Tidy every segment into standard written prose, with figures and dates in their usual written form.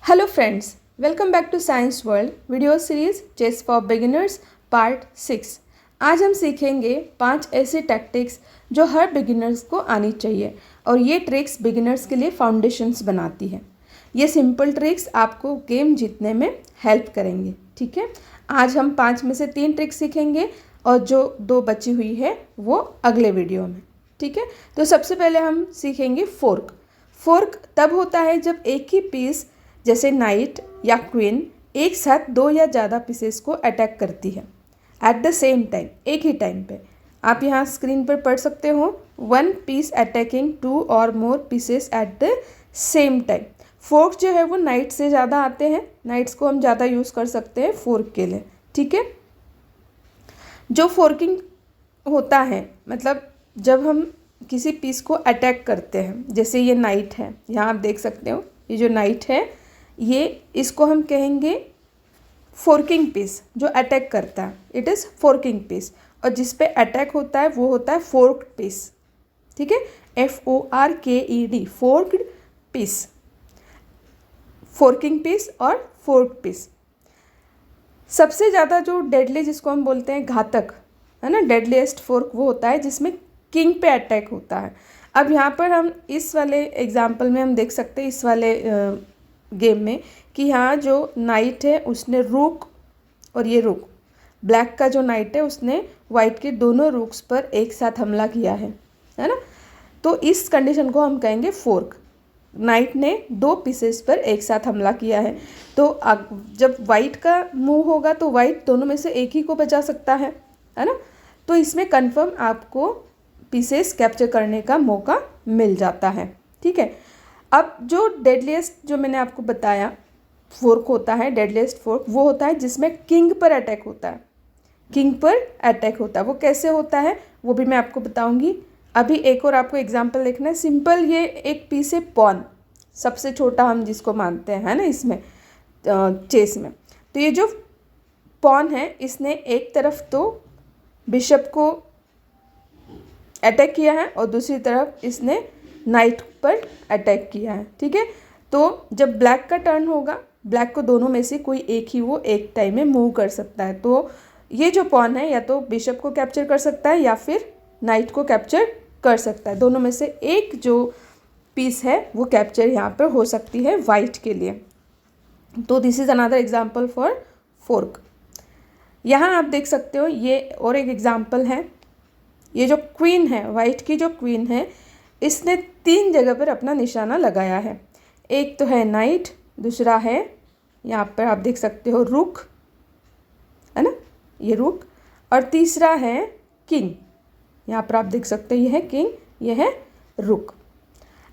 Hello friends, welcome back to science world video series chess for beginners part 6। आज हम सीखेंगे 5 ऐसे tactics जो हर बिगिनर्स को आनी चाहिए और ये ट्रिक्स बिगिनर्स के लिए फाउंडेशंस बनाती है। ये सिंपल ट्रिक्स आपको गेम जीतने में हेल्प करेंगे। ठीक है, आज हम 5 में से 3 ट्रिक्स सीखेंगे और जो 2 बची हुई है वो अगले वीडियो में। ठीक है, तो सबसे पहले हम सीखेंगे फोर्क। फोर्क तब होता है जब एक ही पीस जैसे नाइट या क्वीन एक साथ 2 या ज़्यादा पीसेस को अटैक करती है एट द सेम टाइम, एक ही टाइम पे। आप यहाँ स्क्रीन पर पढ़ सकते हो, 1 पीस अटैकिंग 2 और more pieces at the same time. Fork जो है वो नाइट से ज़्यादा आते हैं, नाइट्स को हम ज़्यादा यूज़ कर सकते हैं फोर्क के लिए। ठीक है, जो फोर्किंग होता है मतलब जब हम किसी पीस को अटैक करते हैं, जैसे ये नाइट है, यहाँ आप देख सकते हो ये जो नाइट है ये इसको हम कहेंगे फोर्किंग पीस जो अटैक करता है, इट इज़ फोर्किंग पीस। और जिस पे अटैक होता है वो होता है फोर्क्ड पीस। ठीक है, FORKED, फोर्क्ड पीस, फोर्किंग पीस और फोर्क्ड पीस। सबसे ज़्यादा जो डेडली जिसको हम बोलते हैं घातक है ना, डेडलीस्ट फोर्क वो होता है जिसमें किंग पे अटैक होता है। अब यहाँ पर हम इस वाले एग्जाम्पल में हम देख सकते हैं, इस वाले गेम में, कि यहाँ जो नाइट है उसने रूक और ये रूक, ब्लैक का जो नाइट है उसने वाइट के दोनों रूक्स पर एक साथ हमला किया है ना। तो इस कंडीशन को हम कहेंगे फोर्क। नाइट ने 2 पीसेस पर एक साथ हमला किया है, तो जब वाइट का मूव होगा तो वाइट दोनों में से एक ही को बचा सकता है ना। तो इसमें कंफर्म आपको पीसेस कैप्चर करने का मौका मिल जाता है। ठीक है, अब जो डेडलीस्ट जो मैंने आपको बताया फोर्क होता है, डेडलीस्ट फोर्क वो होता है जिसमें किंग पर अटैक होता है। किंग पर अटैक होता है, वो कैसे होता है वो भी मैं आपको बताऊंगी। अभी एक और आपको एग्जांपल देखना है। सिंपल, ये एक पीस है पॉन, सबसे छोटा हम जिसको मानते हैं है ना इसमें चेस में। तो ये जो पॉन है इसने एक तरफ तो बिशप को अटैक किया है और दूसरी तरफ इसने नाइट पर अटैक किया है। ठीक है, तो जब ब्लैक का टर्न होगा, ब्लैक को दोनों में से कोई एक ही वो एक टाइम में मूव कर सकता है। तो ये जो पॉन है या तो बिशप को कैप्चर कर सकता है या फिर नाइट को कैप्चर कर सकता है। दोनों में से एक जो पीस है वो कैप्चर यहाँ पर हो सकती है वाइट के लिए। तो this is another example for fork. यहाँ आप देख सकते हो ये और एक एग्जाम्पल है। ये जो क्वीन है, वाइट की जो क्वीन है, इसने 3 जगह पर अपना निशाना लगाया है। एक तो है नाइट, दूसरा है यहाँ पर आप देख सकते हो रुक है ना, ये रुक, और तीसरा है किंग। यहाँ पर आप देख सकते हो ये है किंग, ये है रुक।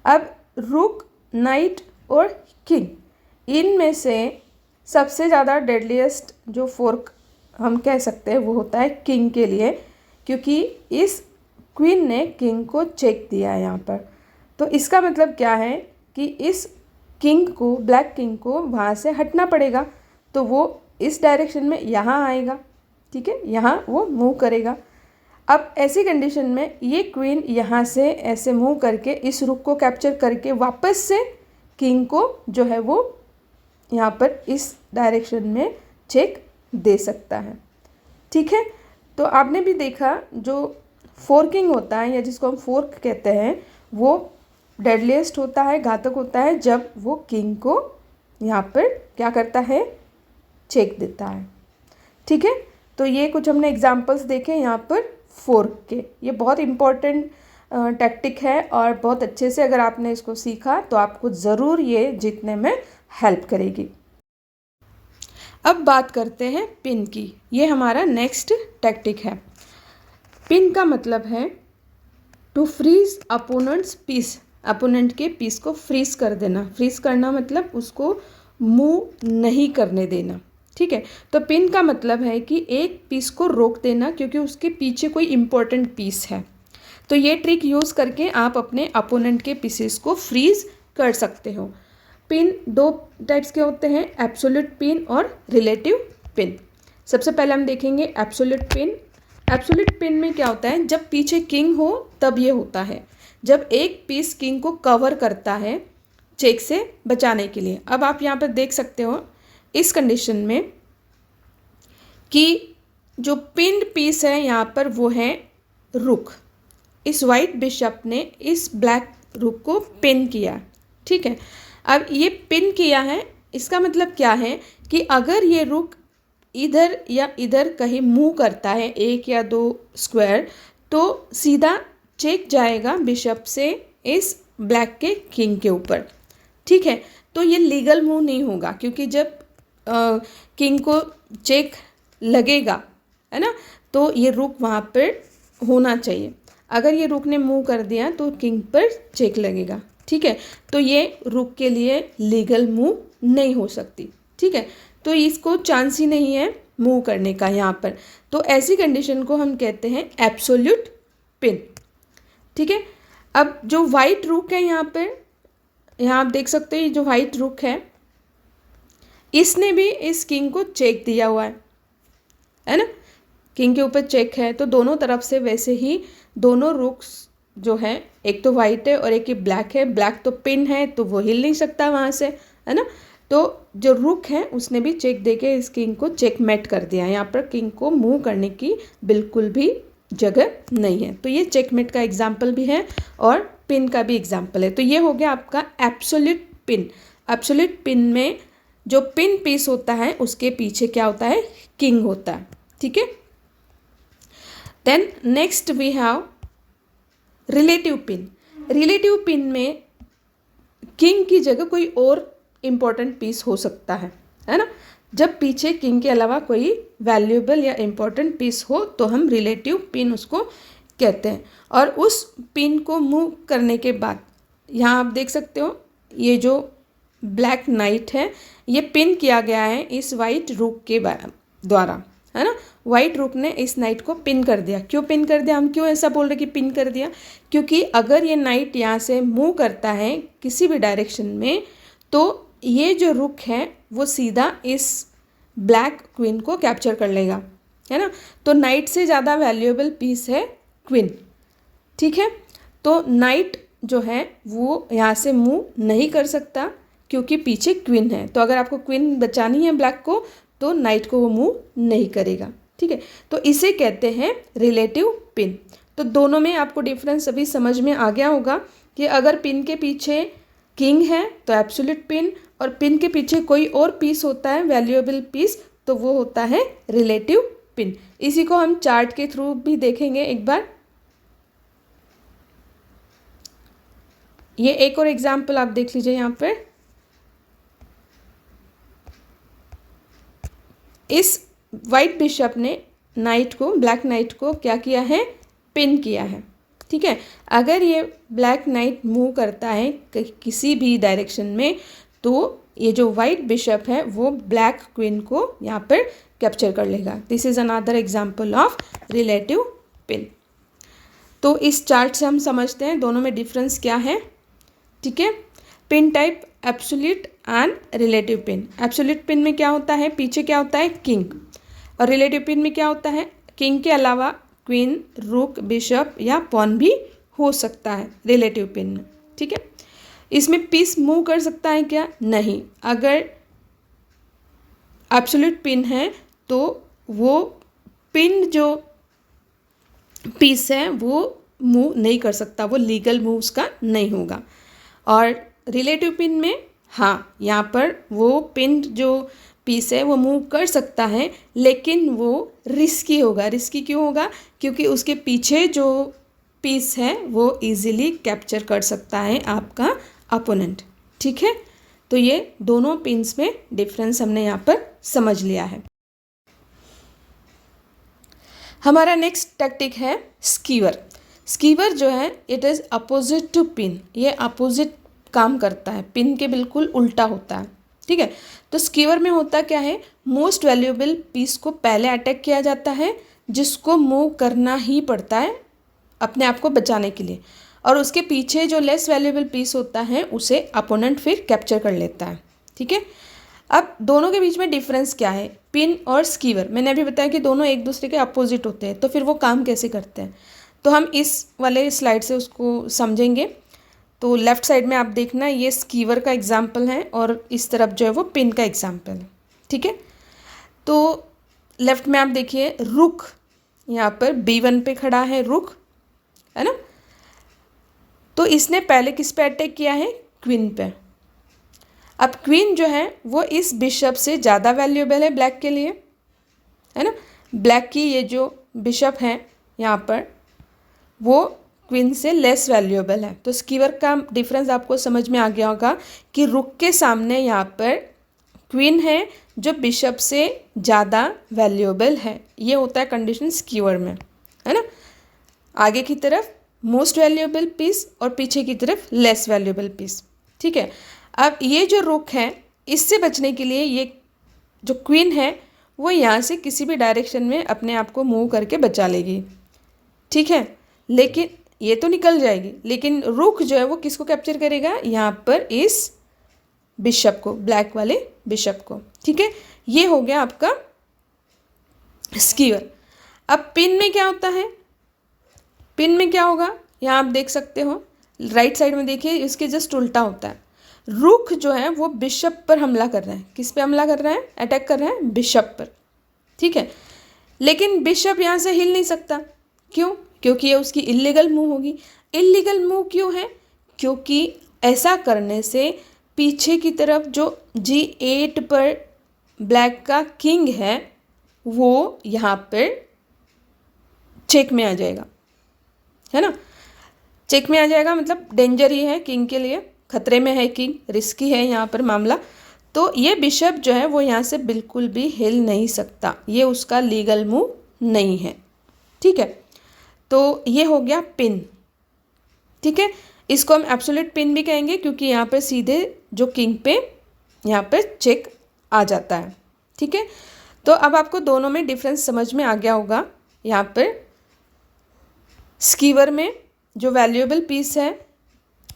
अब रुक, नाइट और किंग, इनमें से सबसे ज़्यादा डेडलीस्ट जो फोर्क हम कह सकते हैं वो होता है किंग के लिए, क्योंकि इस क्वीन ने किंग को चेक दिया है यहाँ पर। तो इसका मतलब क्या है कि इस किंग को, ब्लैक किंग को वहाँ से हटना पड़ेगा, तो वो इस डायरेक्शन में यहाँ आएगा। ठीक है, यहाँ वो मूव करेगा। अब ऐसी कंडीशन में ये क्वीन यहाँ से ऐसे मूव करके इस रुक को कैप्चर करके वापस से किंग को जो है वो यहाँ पर इस डायरेक्शन में चेक दे सकता है। ठीक है, तो आपने भी देखा जो फोर्किंग होता है या जिसको हम फोर्क कहते हैं वो डेडलीस्ट होता है, घातक होता है, जब वो किंग को यहाँ पर क्या करता है, चेक देता है। ठीक है, तो ये कुछ हमने एग्जांपल्स देखे यहाँ पर फोर्क के। ये बहुत इम्पॉर्टेंट टैक्टिक है और बहुत अच्छे से अगर आपने इसको सीखा तो आपको ज़रूर ये जीतने में हेल्प करेगी। अब बात करते हैं पिन की। ये हमारा नेक्स्ट टैक्टिक है। पिन का मतलब है to freeze opponent's piece, opponent के पीस को फ्रीज कर देना। फ्रीज करना मतलब उसको मूव नहीं करने देना। ठीक है, तो पिन का मतलब है कि एक पीस को रोक देना क्योंकि उसके पीछे कोई इम्पोर्टेंट पीस है। तो ये ट्रिक यूज़ करके आप अपने अपोनेंट के पीसेस को फ्रीज कर सकते हो। पिन 2 टाइप्स के होते हैं, एब्सोल्यूट पिन और रिलेटिव पिन। सबसे पहले हम देखेंगे एब्सोल्यूट पिन। एब्सोल्यूट पिन में क्या होता है, जब पीछे किंग हो तब ये होता है। जब एक पीस किंग को कवर करता है, चेक से बचाने के लिए। अब आप यहाँ पर देख सकते हो इस कंडीशन में कि जो पिन्ड पीस है यहाँ पर वो है रुक। इस वाइट बिशप ने इस ब्लैक रुक को पिन किया, ठीक है। अब ये पिन किया है, इसका मतलब क्या है कि अगर ये रुक इधर या इधर कहीं मूव करता है 1 या 2 स्क्वायर, तो सीधा चेक जाएगा बिशप से इस ब्लैक के किंग के ऊपर, ठीक है। तो ये लीगल मूव नहीं होगा, क्योंकि जब किंग को चेक लगेगा, है ना, तो ये रुक वहाँ पर होना चाहिए। अगर ये रुक ने मूव कर दिया तो किंग पर चेक लगेगा, ठीक है। तो ये रुक के लिए लीगल मूव नहीं हो सकती, ठीक है। तो इसको चांस ही नहीं है मूव करने का यहाँ पर। तो ऐसी कंडीशन को हम कहते हैं एब्सोल्यूट पिन, ठीक है। अब जो वाइट रुक है यहाँ पर, यहाँ आप देख सकते हो ये जो वाइट रुक है, इसने भी इस किंग को चेक दिया हुआ है ना, किंग के ऊपर चेक है। तो दोनों तरफ से वैसे ही दोनों रुक्स जो है, एक तो वाइट है और एक ही ब्लैक है, ब्लैक तो पिन है तो वो हिल नहीं सकता वहाँ से, है ना। तो जो रुक है उसने भी चेक देके इस किंग को चेकमेट कर दिया। यहाँ पर किंग को मूव करने की बिल्कुल भी जगह नहीं है। तो ये चेकमेट का एग्जाम्पल भी है और पिन का भी एग्जाम्पल है। तो ये हो गया आपका एब्सोल्यूट पिन। एब्सोल्यूट पिन में जो पिन पीस होता है उसके पीछे क्या होता है, किंग होता है, ठीक है। Then next we have relative pin. Relative pin में किंग की जगह कोई और इम्पोर्टेंट पीस हो सकता है ना। जब पीछे किंग के अलावा कोई वैल्यूएबल या इम्पोर्टेंट पीस हो तो हम रिलेटिव पिन उसको कहते हैं। और उस पिन को मूव करने के बाद यहाँ आप देख सकते हो ये जो ब्लैक नाइट है ये पिन किया गया है इस वाइट रूक के द्वारा, है ना। वाइट रूक ने इस नाइट को पिन कर दिया। क्यों पिन कर दिया, हम क्यों ऐसा बोल रहे कि पिन कर दिया, क्योंकि अगर ये नाइट यहाँ से मूव करता है किसी भी डायरेक्शन में तो ये जो रुक है वो सीधा इस ब्लैक क्वीन को कैप्चर कर लेगा, है ना। तो नाइट से ज़्यादा वैल्यूएबल पीस है क्वीन, ठीक है। तो नाइट जो है वो यहाँ से मूव नहीं कर सकता क्योंकि पीछे क्वीन है। तो अगर आपको क्वीन बचानी है ब्लैक को तो नाइट को वो मूव नहीं करेगा, ठीक है। तो इसे कहते हैं रिलेटिव पिन। तो दोनों में आपको डिफरेंस अभी समझ में आ गया होगा कि अगर पिन के पीछे किंग है तो एब्सोल्यूट पिन, और पिन के पीछे कोई और पीस होता है वैल्यूएबल पीस तो वो होता है रिलेटिव पिन। इसी को हम चार्ट के थ्रू भी देखेंगे एक बार। ये एक और एग्जाम्पल आप देख लीजिए यहाँ पे। इस वाइट बिशप ने नाइट को, ब्लैक नाइट को क्या किया है, पिन किया है, ठीक है। अगर ये ब्लैक नाइट मूव करता है किसी भी डायरेक्शन में तो ये जो वाइट बिशप है वो ब्लैक क्वीन को यहाँ पर कैप्चर कर लेगा। This is another example of relative pin. तो इस चार्ट से हम समझते हैं दोनों में डिफरेंस क्या है, ठीक है। Pin type absolute and relative pin. Absolute pin में क्या होता है, पीछे क्या होता है, किंग, और रिलेटिव पिन में क्या होता है, किंग के अलावा क्वीन, रुक, बिशप या पॉन भी हो सकता है रिलेटिव पिन में, ठीक है। इसमें पीस मूव कर सकता है क्या, नहीं। अगर एब्सोल्यूट पिन है तो वो पिन जो पीस है वो मूव नहीं कर सकता, वो लीगल मूव उसका नहीं होगा। और रिलेटिव पिन में हाँ, यहाँ पर वो पिन जो पीस है वो मूव कर सकता है लेकिन वो रिस्की होगा। रिस्की क्यों होगा, क्योंकि उसके पीछे जो पीस है वो इजीली कैप्चर कर सकता है आपका अपोनेंट, ठीक है। तो ये दोनों पिन्स में डिफरेंस हमने यहाँ पर समझ लिया है। हमारा नेक्स्ट टैक्टिक है स्कीवर। स्कीवर जो है it is opposite to pin. ये अपोजिट काम करता है, पिन के बिल्कुल उल्टा होता है, ठीक है। तो स्कीवर में होता क्या है, मोस्ट वैल्यूएबल पीस को पहले अटैक किया जाता है जिसको मूव करना ही पड़ता है अपने आप को बचाने के लिए, और उसके पीछे जो लेस वैल्यूएबल पीस होता है उसे अपोनेंट फिर कैप्चर कर लेता है, ठीक है। अब दोनों के बीच में डिफरेंस क्या है, पिन और स्कीवर। मैंने अभी बताया कि दोनों एक दूसरे के अपोजिट होते हैं, तो फिर वो काम कैसे करते हैं तो हम इस वाले स्लाइड से उसको समझेंगे। तो लेफ़्ट साइड में आप देखना ये स्कीवर का एग्जाम्पल है और इस तरफ जो है वो पिन का एग्जाम्पल है, ठीक है। तो लेफ़्ट में आप देखिए रुक, यहाँ पर B1 पे खड़ा है रुक, है ना। तो इसने पहले किस पे अटैक किया है, क्वीन पे। अब क्वीन जो है वो इस बिशप से ज़्यादा वैल्यूएबल है ब्लैक के लिए, है ना। ब्लैक की ये जो बिशप है यहाँ पर वो क्वीन से लेस वैल्यूएबल है। तो स्कीवर का डिफरेंस आपको समझ में आ गया होगा कि रुक के सामने यहाँ पर क्वीन है जो बिशप से ज़्यादा वैल्यूएबल है। ये होता है कंडीशन स्कीवर में, है ना। आगे की तरफ मोस्ट वैल्यूएबल पीस और पीछे की तरफ लेस वैल्यूएबल पीस, ठीक है। अब ये जो रुक है इससे बचने के लिए ये जो क्वीन है वो यहाँ से किसी भी डायरेक्शन में अपने आप को मूव करके बचा लेगी, ठीक है। लेकिन ये तो निकल जाएगी, लेकिन रुक जो है वो किसको कैप्चर करेगा, यहाँ पर इस बिशप को, ब्लैक वाले बिशप को, ठीक है। ये हो गया आपका स्कीवर। अब पिन में क्या होता है, पिन में क्या होगा, यहाँ आप देख सकते हो राइट साइड में देखिए इसके जस्ट उल्टा होता है। रुक जो है वो बिशप पर हमला कर रहा है, किस पे हमला कर रहा है, अटैक कर रहा है बिशप पर, ठीक है। लेकिन बिशप यहाँ से हिल नहीं सकता, क्यों, क्योंकि ये उसकी इलीगल मूव होगी। इलीगल मूव क्यों है, क्योंकि ऐसा करने से पीछे की तरफ जो G8 पर ब्लैक का किंग है वो यहाँ पर चेक में आ जाएगा, है ना। चेक में आ जाएगा मतलब डेंजर ही है किंग के लिए, खतरे में है किंग, रिस्की है यहाँ पर मामला। तो ये बिशप जो है वो यहाँ से बिल्कुल भी हिल नहीं सकता, ये उसका लीगल मूव नहीं है, ठीक है। तो ये हो गया पिन, ठीक है। इसको हम एब्सोल्यूट पिन भी कहेंगे क्योंकि यहाँ पर सीधे जो किंग पे यहाँ पर चेक आ जाता है, ठीक है। तो अब आपको दोनों में डिफरेंस समझ में आ गया होगा। यहाँ पर स्कीवर में जो वैल्यूएबल पीस है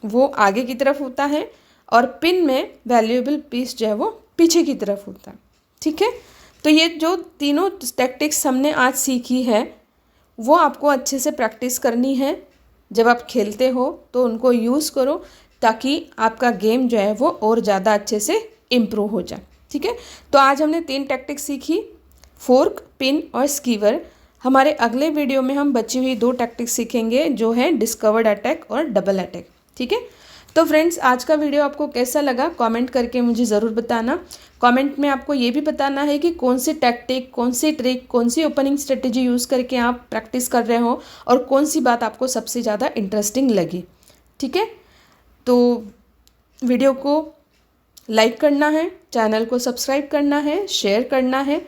वो आगे की तरफ होता है और पिन में वैल्यूएबल पीस जो है वो पीछे की तरफ होता है, ठीक है। तो ये जो तीनों टैक्टिक्स हमने आज सीखी है वो आपको अच्छे से प्रैक्टिस करनी है। जब आप खेलते हो तो उनको यूज़ करो ताकि आपका गेम जो है वो और ज़्यादा अच्छे से इम्प्रूव हो जाए, ठीक है। तो आज हमने 3 टैक्टिक्स सीखी, फोर्क, पिन और स्कीवर। हमारे अगले वीडियो में हम बची हुई 2 टैक्टिक्स सीखेंगे जो है डिस्कवर्ड अटैक और डबल अटैक, ठीक है। तो फ्रेंड्स आज का वीडियो आपको कैसा लगा कमेंट करके मुझे ज़रूर बताना। कमेंट में आपको ये भी बताना है कि कौन सी टैक्टिक, कौन सी ट्रिक, कौन सी ओपनिंग स्ट्रेटेजी यूज़ करके आप प्रैक्टिस कर रहे हो और कौन सी बात आपको सबसे ज़्यादा इंटरेस्टिंग लगी, ठीक है। तो वीडियो को लाइक करना है, चैनल को सब्सक्राइब करना है, शेयर करना है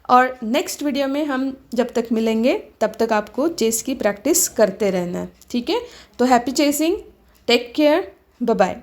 और नेक्स्ट वीडियो में हम जब तक मिलेंगे तब तक आपको चेस की प्रैक्टिस करते रहना है, ठीक है। तो happy chessing, take care, bye bye.